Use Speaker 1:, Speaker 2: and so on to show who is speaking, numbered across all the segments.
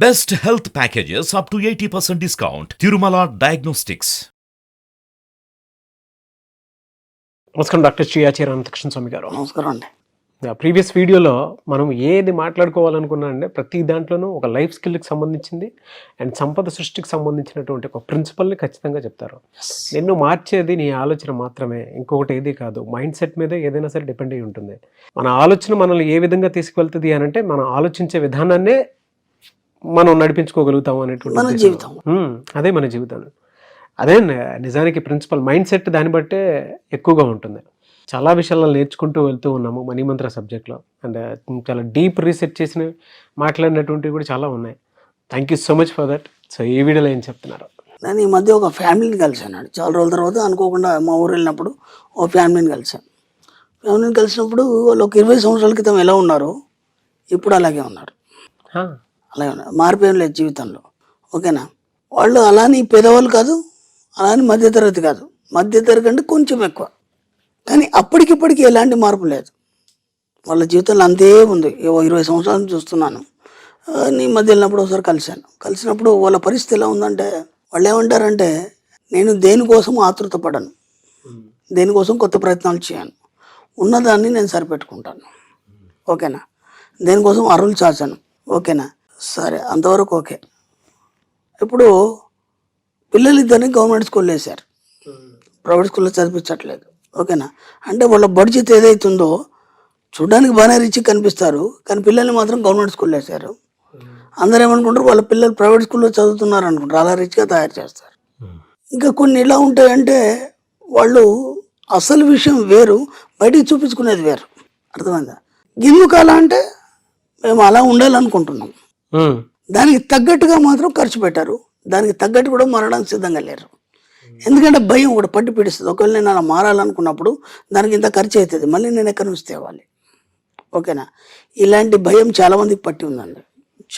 Speaker 1: Best health packages up to 80% discount. Tirumala Diagnostics.
Speaker 2: నమస్కారం doctor Shri ఆచార్య రామకృష్ణ స్వామి గారు.
Speaker 3: నమస్కారం అండి.
Speaker 2: ప్రీవియస్ వీడియోలో మనం ఏది మాట్లాడుకోవాలనుకున్నా అంటే ప్రతి దాంట్లోనూ ఒక లైఫ్ స్కిల్కి సంబంధించింది అండ్ సంపద సృష్టికి సంబంధించినటువంటి ఒక ప్రిన్సిపల్ని ఖచ్చితంగా చెప్తారు. నిన్ను మార్చేది నీ ఆలోచన మాత్రమే, ఇంకొకటి ఏది కాదు. మైండ్ సెట్ మీద ఏదైనా సరే డిపెండ్ అయి ఉంటుంది. మన ఆలోచన మనల్ని ఏ విధంగా తీసుకువెళ్తుంది అని అంటే మనం ఆలోచించే విధానాన్నే మనం నడిపించుకోగలుగుతాం అనేటువంటి
Speaker 3: మన జీవితం.
Speaker 2: అదే మన జీవితం. అదే నిజానికి ప్రిన్సిపల్ మైండ్ సెట్ దాన్ని బట్టే ఎక్కువగా ఉంటుంది. చాలా విషయాలను నేర్చుకుంటూ వెళ్తూ ఉన్నాము మనీ మంత్ర సబ్జెక్ట్లో. అండ్ చాలా డీప్ రీసెర్చ్ చేసిన మాట్లాడినటువంటివి కూడా చాలా ఉన్నాయి. Thank you so much for that. So ఈ వీడియోలో ఏం చెప్తున్నారు?
Speaker 3: నేను ఈ మధ్య ఒక ఫ్యామిలీని కలిసాను. చాలా రోజుల తర్వాత అనుకోకుండా మా ఊరు వెళ్ళినప్పుడు ఒక ఫ్యామిలీని కలిసాను. ఫ్యామిలీని కలిసినప్పుడు వాళ్ళు ఒక 20 సంవత్సరాల క్రితం ఎలా ఉన్నారో ఇప్పుడు అలాగే ఉన్నారు. అలాగే ఉన్నారు, మార్పేం లేదు జీవితంలో. ఓకేనా? వాళ్ళు అలాని పేదవాళ్ళు కాదు, అలాని మధ్యతరగతి కాదు. మధ్యతరగతి అంటే కొంచెం ఎక్కువ, కానీ అప్పటికిప్పటికి ఎలాంటి మార్పు లేదు. వాళ్ళ జీవితంలో అంతే ఉంది. 20 సంవత్సరాల నుంచి చూస్తున్నాను. నీ మధ్య వెళ్ళినప్పుడు ఒకసారి కలిసినప్పుడు వాళ్ళ పరిస్థితి ఎలా ఉందంటే, వాళ్ళు ఏమంటారంటే, నేను దేనికోసం ఆతృత పడను, దేనికోసం కొత్త ప్రయత్నాలు చేయను, ఉన్నదాన్ని నేను సరిపెట్టుకుంటాను. ఓకేనా? దేనికోసం అరులు చాచాను. ఓకేనా? సరే, అంతవరకు ఓకే. ఇప్పుడు పిల్లలిద్దరిని గవర్నమెంట్ స్కూల్లో వేశారు, ప్రైవేట్ స్కూల్లో చదివించట్లేదు. ఓకేనా? అంటే వాళ్ళ బడ్జెట్ ఏదైతుందో చూడడానికి బాగానే రిచ్ కనిపిస్తారు, కానీ పిల్లల్ని మాత్రం గవర్నమెంట్ స్కూల్లో వేశారు. అందరూ ఏమనుకుంటారు, వాళ్ళ పిల్లలు ప్రైవేట్ స్కూల్లో చదువుతున్నారు అనుకుంటారు. అలా రిచ్గా తయారు చేస్తారు. ఇంకా కొన్ని ఎలా ఉంటాయంటే, వాళ్ళు అసలు విషయం వేరు, బయటికి చూపించుకునేది వేరు. అర్థమైందా? ఎందుకు అలా అంటే, మేము అలా ఉండాలనుకుంటున్నాం, దానికి తగ్గట్టుగా మాత్రం ఖర్చు పెట్టారు, దానికి తగ్గట్టు కూడా మారడానికి సిద్ధంగా లేరు. ఎందుకంటే భయం ఒకటి పట్టి పీడిస్తుంది. ఒకవేళ నేను అలా మారాలనుకున్నప్పుడు దానికి ఇంత ఖర్చు అవుతుంది, మళ్ళీ నేను ఎక్కడి నుంచి తేవాలి. ఓకేనా? ఇలాంటి భయం చాలామందికి పట్టి ఉందండి.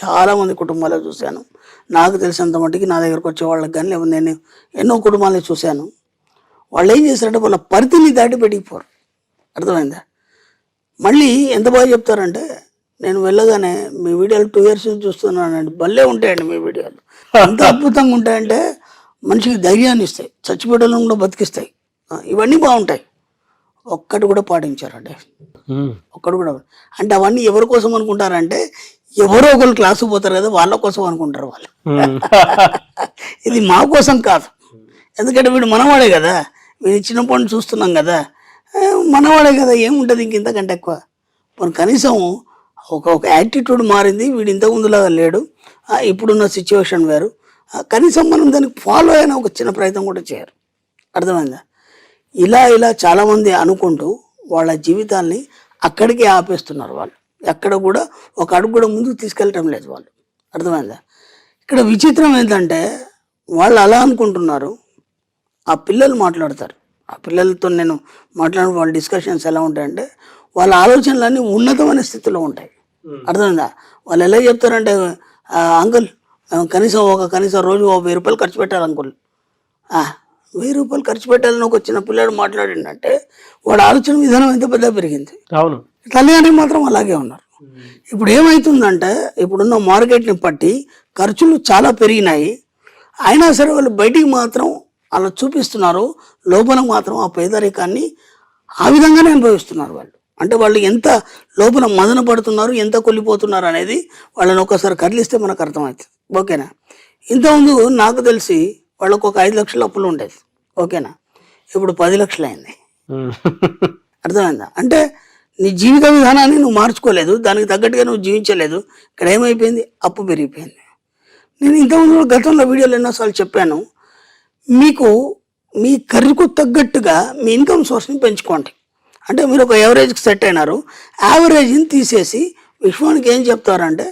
Speaker 3: చాలామంది కుటుంబాల్లో చూశాను. నాకు తెలిసినంత మట్టుకి నా దగ్గరకు వచ్చే వాళ్ళకి కానీ, లేకపోతే నేను ఎన్నో కుటుంబాలను చూశాను. వాళ్ళు ఏం చేస్తారంటే వాళ్ళ పరిధిని దాటి పెట్టిపోరు. అర్థమైందా? మళ్ళీ ఎంత బాగా చెప్తారంటే, నేను వెళ్ళగానే మీ వీడియోలు 2 years నుంచి చూస్తున్నానండి, భలే ఉంటాయండి మీ వీడియోలు, ఎంత అద్భుతంగా ఉంటాయంటే మనిషికి ధైర్యాన్ని ఇస్తాయి, చచ్చిపోవడం కూడా బతికిస్తాయి, ఇవన్నీ బాగుంటాయి. ఒక్కటి కూడా పాటించారండి, ఒక్కటి కూడా. అంటే అవన్నీ ఎవరి కోసం అనుకుంటారంటే, ఎవరో ఒకరు క్లాసు పోతారు కదా, వాళ్ళ కోసం అనుకుంటారు వాళ్ళు. ఇది మా కోసం కాదు, ఎందుకంటే వీడు మనవాడే కదా, వీడు చిన్నప్పటి నుంచి చూస్తున్నాం కదా, మనవాడే కదా, ఏముంటుంది ఇంక ఇంతకంటే ఎక్కువ. మరి కనీసం ఒక యాటిట్యూడ్ మారింది, వీడు ఇంత ముందులాగా లేడు, ఇప్పుడున్న సిచ్యువేషన్ వేరు, కనీసం మనం దానికి ఫాలో అయిన ఒక చిన్న ప్రయత్నం కూడా చేయరు. అర్థమైందా? ఇలా చాలామంది అనుకుంటూ వాళ్ళ జీవితాల్ని అక్కడికే ఆపేస్తున్నారు. వాళ్ళు ఎక్కడ కూడా ఒక అడుగు కూడా ముందుకు తీసుకెళ్ళటం లేదు వాళ్ళు. అర్థమైందా? ఇక్కడ విచిత్రం ఏంటంటే, వాళ్ళు అలా అనుకుంటున్నారు, ఆ పిల్లలు మాట్లాడతారు. ఆ పిల్లలతో నేను మాట్లాడిన వాళ్ళ డిస్కషన్స్ ఎలా ఉంటాయంటే, వాళ్ళ ఆలోచనలన్నీ ఉన్నతమైన స్థితిలో ఉంటాయి. అర్థమైందా? వాళ్ళు ఎలా చెప్తారంటే, అంకుల్ కనీసం రోజు 1000 రూపాయలు ఖర్చు పెట్టాలి అంకుల్. 1000 రూపాయలు ఖర్చు పెట్టాలని ఒక చిన్న పిల్లాడు మాట్లాడిందంటే వాడు ఆలోచన విధానం ఎంత పెద్ద పెరిగింది.
Speaker 2: అవును.
Speaker 3: తల్లిదండ్రులు మాత్రం అలాగే ఉన్నారు. ఇప్పుడు ఏమవుతుందంటే, ఇప్పుడున్న మార్కెట్ని బట్టి ఖర్చులు చాలా పెరిగినాయి. అయినా సరే వాళ్ళు బయటికి మాత్రం అలా చూపిస్తున్నారు, లోపల మాత్రం ఆ పేదరికాన్ని ఆ విధంగానే అనుభవిస్తున్నారు వాళ్ళు. అంటే వాళ్ళు ఎంత లోపల మదన పడుతున్నారు, ఎంత కొల్లిపోతున్నారు అనేది వాళ్ళని ఒకసారి కదిలిస్తే మనకు అర్థమవుతుంది. ఓకేనా? ఇంతకుముందు నాకు తెలిసి వాళ్ళకు ఒక 5 లక్షల అప్పులు ఉండేది. ఓకేనా? ఇప్పుడు 10 లక్షలు అయింది. అర్థమైందా? అంటే నీ జీవిత విధానాన్ని నువ్వు మార్చుకోలేదు, దానికి తగ్గట్టుగా నువ్వు జీవించలేదు. ఇక్కడ ఏమైపోయింది? అప్పు పెరిగిపోయింది. నేను ఇంతకుముందు గతంలో వీడియోలు ఎన్నోసార్లు చెప్పాను, మీకు మీ ఖర్చుకు తగ్గట్టుగా మీ ఇన్కమ్ సోర్స్ని పెంచుకోండి. అంటే మీరు ఒక యావరేజ్కి సెట్ అయినారు, యావరేజ్ని తీసేసి విశ్వానికి ఏం చెప్తారంటే,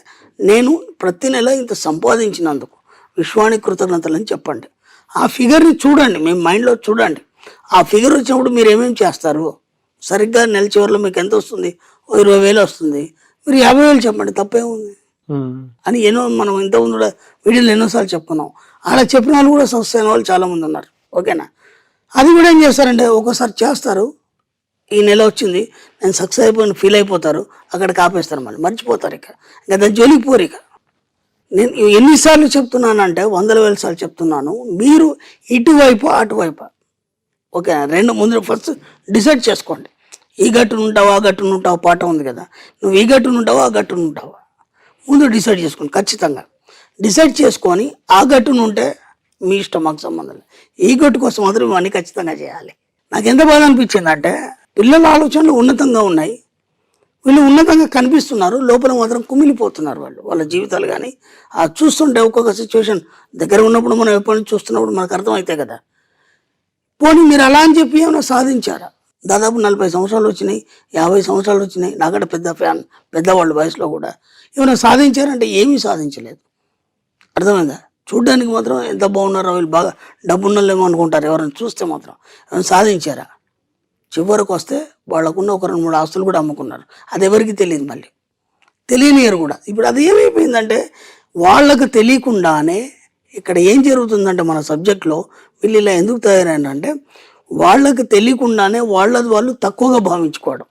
Speaker 3: నేను ప్రతి నెల ఇంత సంపాదించినందుకు విశ్వానికి కృతజ్ఞతలని చెప్పండి. ఆ ఫిగర్ని చూడండి, మీ మైండ్లో చూడండి. ఆ ఫిగర్ వచ్చినప్పుడు మీరు ఏమేమి చేస్తారు, సరిగ్గా నెల చివరిలో మీకు ఎంత వస్తుంది, 20,000 వస్తుంది, మీరు 50,000 చెప్పండి, తప్పేముంది అని మనం ఇంతకుముందు కూడా వీడియోలు ఎన్నోసార్లు చెప్పుకున్నాం. అలా చెప్పిన వాళ్ళు కూడా సక్సెస్ అయిన వాళ్ళు చాలామంది ఉన్నారు. ఓకేనా? అది కూడా ఏం చేస్తారంటే, ఒకసారి చేస్తారు, ఈ నెల వచ్చింది, నేను సక్సెస్ అయిపోయిన ఫీల్ అయిపోతారు, అక్కడికి ఆపేస్తారు, మళ్ళీ మర్చిపోతారు, ఇక దాని జోలికి పోరు. ఇక నేను ఎన్నిసార్లు చెప్తున్నానంటే 100,000 సార్లు చెప్తున్నాను, మీరు ఇటువైపు అటువైపు ఓకే రెండు ముందు ఫస్ట్ డిసైడ్ చేసుకోండి. ఈ గట్టును ఉంటావా ఆ గట్టును ఉంటావా పాట ఉంది కదా, నువ్వు ఈ గట్టును ఉంటావా ఆ గట్టును ఉంటావా ముందు డిసైడ్ చేసుకోండి. ఖచ్చితంగా డిసైడ్ చేసుకొని ఆ గట్టును ఉంటే మీ ఇష్టం, మాకు సంబంధం లేదు. ఈ గట్టు కోసం మాత్రం ఇవన్నీ ఖచ్చితంగా చేయాలి. నాకు ఎంత బాధ అనిపించింది అంటే పిల్లల ఆలోచనలు ఉన్నతంగా ఉన్నాయి, వీళ్ళు ఉన్నతంగా కనిపిస్తున్నారు, లోపల మాత్రం కుమిలిపోతున్నారు వాళ్ళ జీవితాలు. కానీ ఆ చూస్తుంటే ఒక్కొక్క సిచ్యువేషన్ దగ్గర ఉన్నప్పుడు మనం ఎప్పటి నుంచి చూస్తున్నప్పుడు మనకు అర్థమవుతాయి కదా. పోనీ మీరు అలా అని చెప్పి ఏమైనా సాధించారా? దాదాపు 40 సంవత్సరాలు వచ్చినాయి, 50 సంవత్సరాలు వచ్చినాయి, నాకంటే పెద్ద ఫ్యాన్ పెద్దవాళ్ళు వయసులో కూడా. ఏమైనా సాధించారంటే ఏమీ సాధించలేదు. అర్థమైందా? చూడ్డానికి మాత్రం ఎంత బాగున్నారో, వీళ్ళు బాగా డబ్బున్నోళ్ళేమో అనుకుంటారు ఎవరైనా చూస్తే మాత్రం. ఏమైనా సాధించారా? చివరికి వస్తే వాళ్ళకున్న ఒక 2-3 ఆస్తులు కూడా అమ్ముకున్నారు. అది ఎవరికి తెలియదు, మళ్ళీ తెలియనియరు కూడా. ఇప్పుడు అది ఏమైపోయిందంటే వాళ్ళకు తెలియకుండానే ఇక్కడ ఏం జరుగుతుందంటే మన సబ్జెక్ట్లో వీళ్ళు ఇలా ఎందుకు తయారైనంటే వాళ్ళకి తెలియకుండానే వాళ్ళది వాళ్ళు తక్కువగా భావించుకోవడం.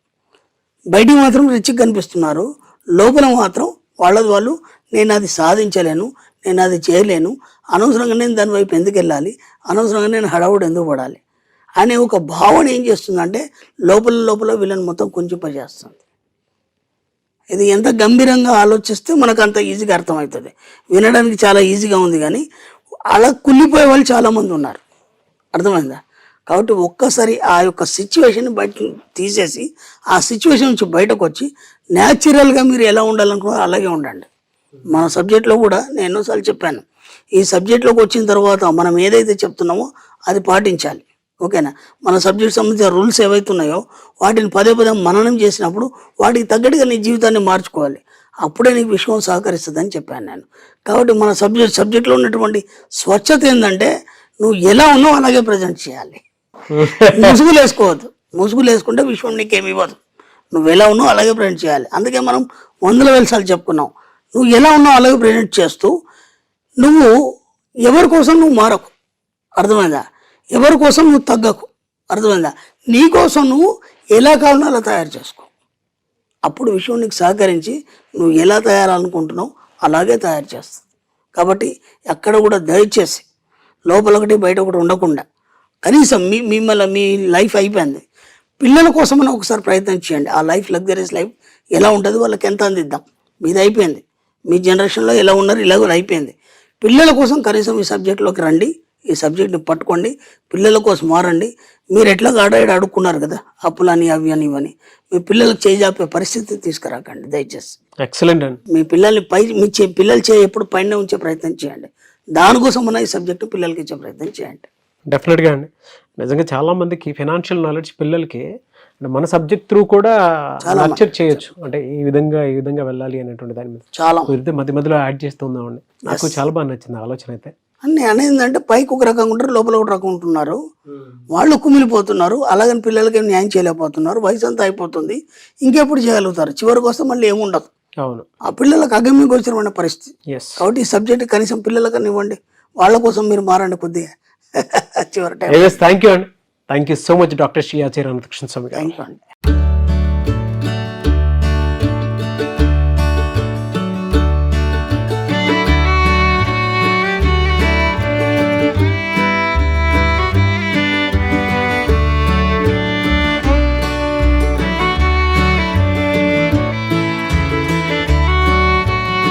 Speaker 3: బయటికి మాత్రం రిచ్గా కనిపిస్తున్నారు, లోపల మాత్రం వాళ్ళది వాళ్ళు నేను అది సాధించలేను, నేను అది చేయలేను, అనవసరంగా నేను దాని వైపు ఎందుకు వెళ్ళాలి, అనవసరంగా నేను హడావుడు ఎందుకు పడాలి అనే ఒక భావన ఏం చేస్తుందంటే లోపల వీళ్ళని మొత్తం కుంచిపజేస్తుంది. ఇది ఎంత గంభీరంగా ఆలోచిస్తే మనకు అంత ఈజీగా అర్థమవుతుంది. వినడానికి చాలా ఈజీగా ఉంది కానీ అలా కుళ్ళిపోయే వాళ్ళు చాలామంది ఉన్నారు. అర్థమైందా? కాబట్టి ఒక్కసారి ఆ యొక్క సిచ్యువేషన్ బయట తీసేసి ఆ సిచ్యువేషన్ నుంచి బయటకు వచ్చి న్యాచురల్గా మీరు ఎలా ఉండాలనుకున్నారో అలాగే ఉండండి. మన సబ్జెక్ట్లో కూడా నేను ఎన్నోసార్లు చెప్పాను, ఈ సబ్జెక్ట్లోకి వచ్చిన తర్వాత మనం ఏదైతే చెప్తున్నామో అది పాటించాలి. ఓకేనా? మన సబ్జెక్ట్ సంబంధించిన రూల్స్ ఏవైతున్నాయో వాటిని పదే మననం చేసినప్పుడు వాటికి తగ్గట్టుగా నీ జీవితాన్ని మార్చుకోవాలి. అప్పుడే నీకు విశ్వం సహకరిస్తుందని చెప్పాను నేను. కాబట్టి మన సబ్జెక్ట్లో ఉన్నటువంటి స్వచ్ఛత ఏంటంటే నువ్వు ఎలా ఉన్నావు అలాగే ప్రజెంట్ చేయాలి. ముసుగులు వేసుకోవద్దు. ముసుగులు వేసుకుంటే విశ్వం నీకేమి ఇవ్వదు. నువ్వు ఎలా ఉన్నావు అలాగే ప్రజెంట్ చేయాలి. అందుకే మనం 100,000 సార్లు చెప్పుకున్నాం. నువ్వు ఎలా ఉన్నావు అలాగే ప్రజెంట్ చేస్తూ నువ్వు ఎవరి కోసం నువ్వు మారకు. అర్థమైందా? ఎవరి కోసం నువ్వు తగ్గకు. అర్థమైందా? నీ కోసం నువ్వు ఎలా కావాలో అలా తయారు చేసుకో. అప్పుడు విషయం నీకు సహకరించి నువ్వు ఎలా తయారనుకుంటున్నావు అలాగే తయారు చేస్తావు. కాబట్టి ఎక్కడ కూడా దయచేసి లోపల ఒకటి బయట ఒకటి ఉండకుండా కనీసం మిమ్మల్ని మీ లైఫ్ అయిపోయింది, పిల్లల కోసమైనా ఒకసారి ప్రయత్నం చేయండి. ఆ లైఫ్ లగ్జరీస్ లైఫ్ ఎలా ఉంటుంది, వాళ్ళకి ఎంత అందిద్దాం. మీది అయిపోయింది, మీ జనరేషన్లో ఎలా ఉన్నారు ఇలా కూడా అయిపోయింది. పిల్లల కోసం కనీసం ఈ సబ్జెక్ట్లోకి రండి, ఈ సబ్జెక్ట్ని పట్టుకోండి, పిల్లల కోసం మారండి. మీరు ఎట్లా అడుక్కున్నారు కదా అప్పులని అవి అని ఇవని, మీ పిల్లలకు చేజాపే పరిస్థితి తీసుకురాకండి దయచేసి.
Speaker 2: ఎక్సలెంట్ అండి.
Speaker 3: మీ పిల్లల్ని పిల్లలు ఎప్పుడు పైన ఉంచే ప్రయత్నం చేయండి. దానికోసం మన ఈ సబ్జెక్టు పిల్లలకి ఇచ్చే ప్రయత్నం చేయండి.
Speaker 2: డెఫినెట్గా అండి. నిజంగా చాలా మందికి ఫైనాన్షియల్ నాలెడ్జ్ పిల్లలకి అంటే మన సబ్జెక్ట్ త్రూ కూడా నర్చర్ చేయొచ్చు. అంటే ఈ విధంగా వెళ్ళాలి అనేటువంటి దాని మీద
Speaker 3: చాలా
Speaker 2: మధ్యలో యాడ్ చేస్తుందామండి. నాకు చాలా బాగా నచ్చింది ఆలోచన అయితే.
Speaker 3: అన్నీ అనేది పైకి ఒక రకంగా ఉంటారు, లోపల ఒక రకం ఉంటున్నారు, వాళ్ళు కుమిలిపోతున్నారు. అలాగని పిల్లలకి న్యాయం చేయలేకపోతున్నారు. వయసు అంతా అయిపోతుంది, ఇంకెప్పుడు చేయగలుగుతారు? చివరికి వస్తే మళ్ళీ ఏముండదు.
Speaker 2: అవును, ఆ
Speaker 3: పిల్లలకు అగమ్య గోచరమైన పరిస్థితి. కాబట్టి ఈ సబ్జెక్ట్ కనీసం పిల్లలకని ఇవ్వండి, వాళ్ళ కోసం మీరు మారండి కొద్దిగా చివరి టైం.
Speaker 2: థ్యాంక్ యూ అండి. Thank you so much doctor Shri Acharya Anantakrishna Swami గారు.
Speaker 3: థ్యాంక్ యూ అండి.